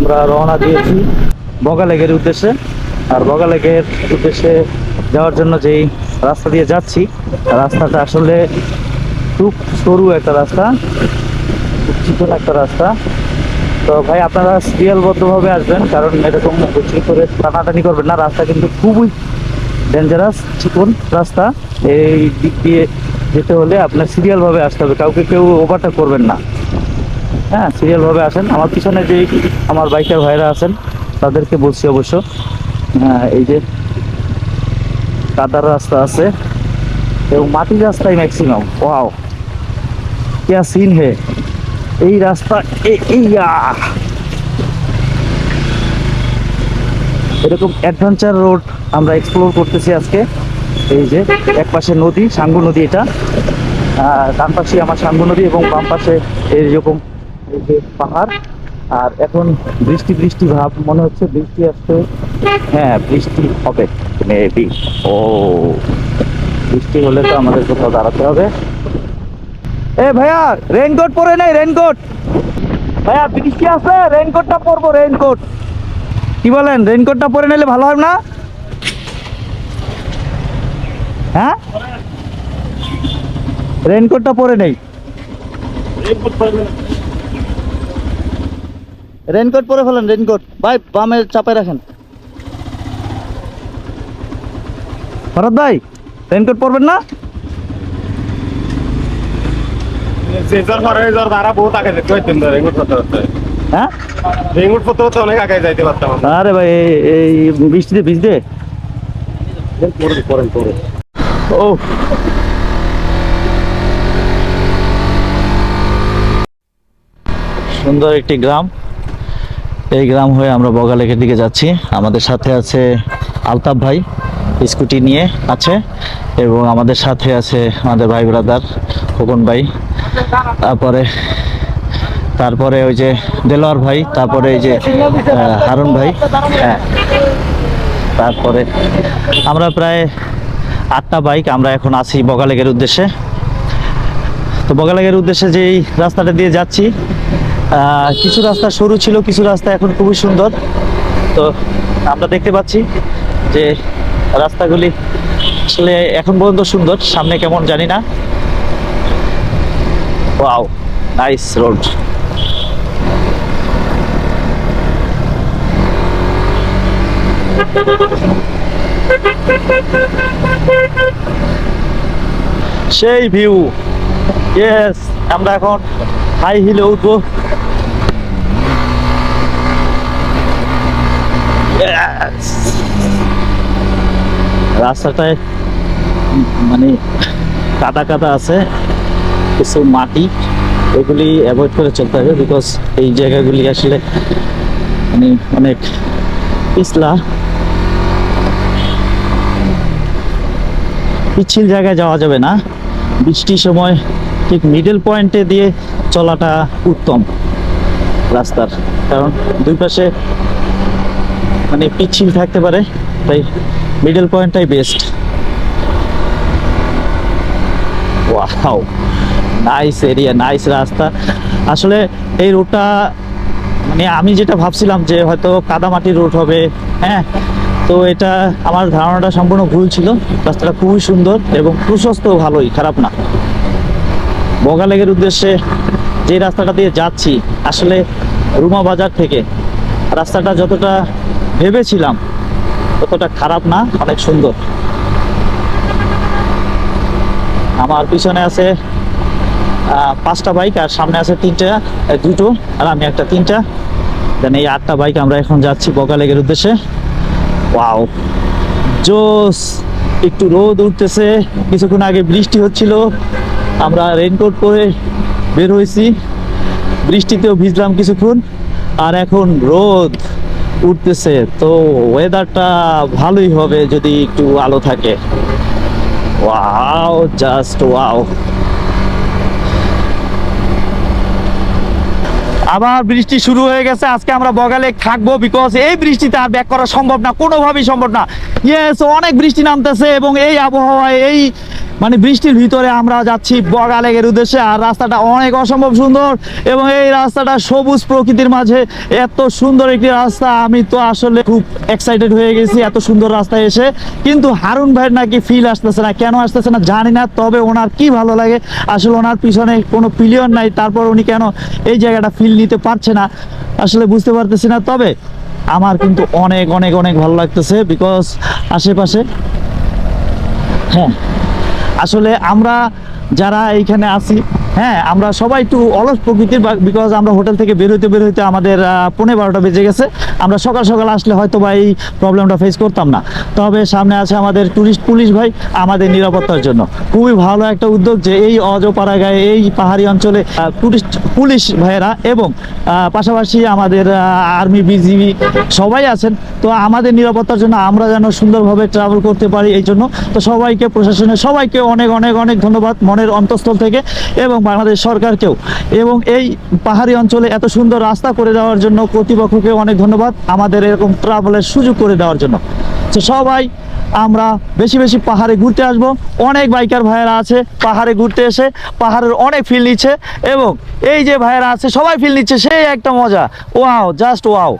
আমরা রওনা দিয়েছি বগালেকের উদ্দেশ্যে। আর বগালেকের উদ্দেশ্যে যাওয়ার জন্য যেই রাস্তা দিয়ে যাচ্ছি, রাস্তাটা আসলে খুব সরু একটা রাস্তা, খুব চিকন একটা রাস্তা। তো ভাই আপনারা সিরিয়ালবদ্ধভাবে আসবেন, কারণ এরকম উঁচু করে টানাটানি করবেন না। রাস্তা কিন্তু খুবই ডেঞ্জারাস, চিকন রাস্তা। এই দিক দিয়ে যেতে হলে আপনার সিরিয়ালভাবে আসতে হবে, কাউকে কেউ ওভারটেক করবেন না। হ্যাঁ, সিরিয়ালভাবে আসেন। আমার পিছনে যে আমার বাইকার ভাইরা আছেন তাদেরকে বলছি অবশ্য। হ্যাঁ, এই যে কাদার রাস্তা আছে এবং মাটির রাস্তায় ম্যাক্সিমাম। ওয়াও, क्या सीन है। এই রাস্তা এরকম অ্যাডভেঞ্চার রোড আমরা এক্সপ্লোর করতেছি আজকে। এই যে এক পাশে নদী, সাঙ্গু নদী, এটা ডান পাশে আমার সাঙ্গু নদী এবং বাম পাশে এইরকম এই যে পাহাড়। আর এখন বৃষ্টি বৃষ্টি ভাব, মনে হচ্ছে বৃষ্টি আসছে। হ্যাঁ, বৃষ্টি হবে মেবি। ও, বৃষ্টি হলে তো আমাদের কোথাও দাঁড়াতে হবে। এ ভাইয়া, রেইনকোট পরে নাই? রেইনকোট ভাইয়া, বৃষ্টি আছে, রেইনকোটটা পরবো। রেইনকোট কি বলেন? রেইনকোটটা পরে নিলে ভালো হয় না? হ্যাঁ, রেইনকোটটা পরে নেই। রেইনকোট পরে ফেলেন, রেইনকোট ভাই বামে চাপায় রাখেন। ভরত ভাই, রেইনকোট পরবেন না? হ্যাঁ, আরে ভাই এই বৃষ্টিতে ভিজতে। ও, সুন্দর একটি গ্রাম। এই গ্রাম হয়ে আমরা বগালেকের দিকে যাচ্ছি। আমাদের সাথে আছে আলতাফ ভাই, স্কুটি নিয়ে আছে, এবং আমাদের সাথে আছে আমাদের ভাই ব্রাদার খোকন ভাই, তারপরে তারপরে ওই যে দেলোয়ার ভাই, তারপরে এই যে হারুন ভাই। হ্যাঁ, তারপরে আমরা প্রায় 8টা বাইক আমরা এখন আছি বগালেকের উদ্দেশ্যে। তো বগালেকের উদ্দেশ্যে যেই রাস্তাটা দিয়ে যাচ্ছি, কিছু রাস্তা সরু ছিল, কিছু রাস্তা এখন খুবই সুন্দর। তো আমরা দেখতে পাচ্ছি যে রাস্তাগুলি আসলে এখন পর্যন্ত সুন্দর, সামনে কেমন জানি না। Wow, nice road. সেই ভিউ। ইয়েস, আমরা এখন হাই হিলে উঠবো। রাস্তাটায় মানে কাদা কাদা আছে, কিছু মাটি, এগুলি অ্যাভয়েড করে চলতে হবে, বিকজ এই জায়গাগুলি আসলে মানে অনেক পিছলা, পিচ্ছিল জায়গায় যাওয়া যাবে না। বৃষ্টির সময় ঠিক মিডল পয়েন্টে দিয়ে চলাটা উত্তম রাস্তার, কারণ দুই পাশে মানে পিচ্ছিল থাকতে পারে, তাই মিডল পয়েন্টটাই best. Wow, nice area, nice রাস্তা। আসলে এই রোডটা মানে আমি যেটা ভাবছিলাম যে হয়তো কাদামাটির রোড হবে, হ্যাঁ, তো এটা আমার ধারণাটা সম্পূর্ণ ভুল ছিল। রাস্তাটা খুবই সুন্দর এবং প্রশস্ত, ভালোই, খারাপ না। বগালেকের উদ্দেশ্যে যে রাস্তাটা দিয়ে যাচ্ছি, আসলে রুমা বাজার থেকে রাস্তাটা যতটা ভেবেছিলাম ততটা খারাপ না, অনেক সুন্দর। আমার পিছনে আছে 5টা বাইক, আর সামনে আছে 2টো, আর আমি একটা 3টা। দেন এই 8টা বাইক আমরা এখন যাচ্ছি বগালেকের উদ্দেশ্যে। ওয়াও, জোস। একটু রোদ উঠতেছে, কিছুক্ষণ আগে বৃষ্টি হচ্ছিল, আমরা রেইনকোট পরে বের হয়েছি, বৃষ্টিতেও ভিজলাম কিছুক্ষণ, আর এখন রোদ উঠতেছে। তো ওয়েদারটা ভালোই হবে যদি একটু আলো থাকে। Wow, just wow. আবার বৃষ্টি শুরু হয়ে গেছে। আজকে আমরা বগালেক থাকবো, বিকজ এই বৃষ্টিতে আর ব্যাক করা সম্ভব না, কোনোভাবেই সম্ভব না। ইয়েস, অনেক বৃষ্টি নামতেছে এবং এই আবহাওয়ায়, এই মানে বৃষ্টির ভিতরে আমরা যাচ্ছি বগা লেকের উদ্দেশ্যে। আর রাস্তাটা অনেক অসম্ভব সুন্দর এবং এই রাস্তাটা সবুজ প্রকৃতির মাঝে এত সুন্দর একটি রাস্তা, আমি তো আসলে খুব এক্সাইটেড হয়ে গেছি এত সুন্দর রাস্তায় এসে। কিন্তু হারুন ভাইয়ের নাকি ফিল আসতেছে না, কেন আসতেছে না জানি না, তবে ওনার কি ভালো লাগে আসলে, ওনার পিছনে কোনো পিলিয়ন নাই, তারপর উনি কেন এই জায়গাটা ফিল নিতে পারছে না আসলে বুঝতে পারতেছি না। তবে আমার কিন্তু অনেক অনেক অনেক ভালো লাগতেছে বিকজ আশেপাশে, হ্যাঁ আসলে আমরা যারা এইখানে আছি, হ্যাঁ আমরা সবাই একটু অলস প্রকৃতির, বিকজ আমরা হোটেল থেকে বের হইতে আমাদের 11:30 বেজে গেছে। আমরা সকাল সকাল আসলে হয়তো বা এই প্রবলেমটা ফেস করতাম না। তবে সামনে আছে আমাদের টুরিস্ট পুলিশ ভাই আমাদের নিরাপত্তার জন্য। খুবই ভালো একটা উদ্যোগ যে এই অজপাড়াগাঁয়ে এই পাহাড়ি অঞ্চলে টুরিস্ট পুলিশ ভাইয়েরা এবং পাশাপাশি আমাদের আর্মি বিজিবি সবাই আছেন। তো আমাদের নিরাপত্তার জন্য আমরা যেন সুন্দরভাবে ট্রাভেল করতে পারি, এই জন্য তো সবাইকে, প্রশাসনের সবাইকে অনেক অনেক অনেক ধন্যবাদ মনের অন্তঃস্থল থেকে, এবং বাংলাদেশ সরকারকেও, এবং এই পাহাড়ি অঞ্চলে এত সুন্দর রাস্তা করে দেওয়ার জন্য কর্তৃপক্ষকে অনেক ধন্যবাদ, আমাদের এরকম ট্রাভেলের সুযোগ করে দেওয়ার জন্য। তো সবাই আমরা বেশি বেশি পাহাড়ে ঘুরতে আসব। অনেক বাইকার ভাইয়েরা আছে পাহাড়ে ঘুরতে এসে পাহাড়ের অনেক ফিল নিচ্ছে, এবং এই যে ভাইয়েরা আছে সবাই ফিল নিচ্ছে, সেই একটা মজা, ওয়াও, জাস্ট ওয়াও।